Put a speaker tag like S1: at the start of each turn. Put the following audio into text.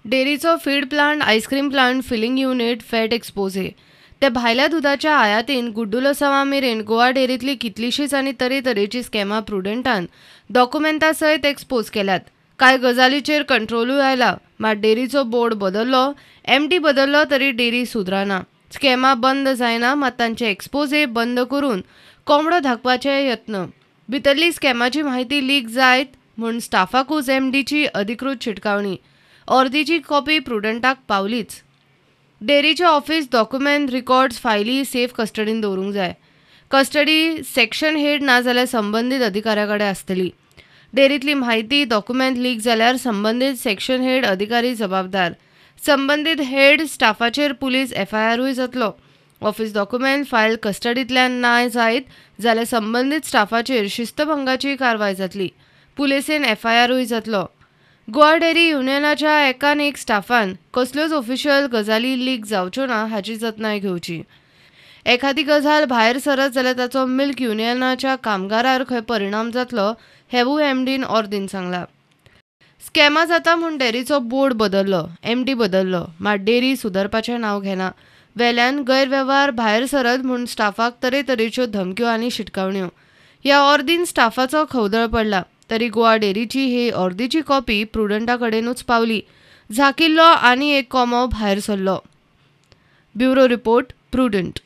S1: डेअरीचो feed plant, ice cream plant, filling unit, fat एक्सपोजे ते भायल्या दुधाच्या आयातीन गुड्डूलो सवा मेरेन गोवा डेअरीतली कितलीशीच आनी तरेतरेची स्कॅमां प्रुडंटान डॉक्युमेंटा सयत एक्सपोज केल्यात. कांय गजालीचेर कंट्रोलूय आयला, मात डेअरीचो बोर्ड बदल्लो, एमडी बदल्लो तरी डेअरी सुदराना. स्कॅमां बंद जायना, मात तांचे एक्सपोजे बंद करून कोंबडो धाकपाचे यत्न. भितरली स्कॅमाची म्हायती लीक जायत म्हूण स्टाफाकूच एमडीची अधिकृत शिटकावणी. अर्दीची कॉपी प्रुडंटाक पावलीच. डेअरीचे ऑफिस डॉक्युमेंट, रिकॉर्ड्स, फायली सेफ कस्टडीन दवरूंक जाय. कस्टडी सेक्शन हेड ना जाल्यार संबंदीत अधिकाऱ्या कडेन आसतली. डेअरीतली म्हायती, डॉक्युमेंट लीक जाल्यार संबंदीत सेक्शन हेड अधिकारी जबाबदार. संबंदीत हेड स्टाफाचेर पुलीस एफआयआरूय जातलो. ऑफिस डॉक्युमेंट फायल कस्टडींतल्यान ना जायत जाल्यार संबंदीत स्टाफाचेर शिस्तभंगाची कारवाय जातली. पुलिसेन एफआयआरूय जातलो. गोवा डेअरी युनियनाच्या एकान एक स्टाफान कसल्योच ऑफिशियल गजाली लीक जावच्यो ना हाची जतनाय घेवची. एखादी गजाल भायर सरत जाल्यार ताचो मिल्क युनियनाच्या कामगारार खंय परिणाम जातलो हेवूय एमडीन अर्दीन सांगला. स्कॅमां जाता म्हूण डेअरीचो बोर्ड बदल्लो, एमडी बदल्लो, मात डेअरी सुदरपाचें नांव घेना. वेल्यान गैरवेव्हार भायर सरत म्हूण स्टाफाक तरेतरेच्यो धमक्यो आनी शिटकावण्यो. ह्या अर्दीन स्टाफाचो खवदळ पडला, तरी गोवा डेअरीची ही अर्दीची कॉपी प्रुडंटा कडेनूच पावली. झाकिल्लो आनी एक कोंबो भायर सरलो. Bureau report, prudent.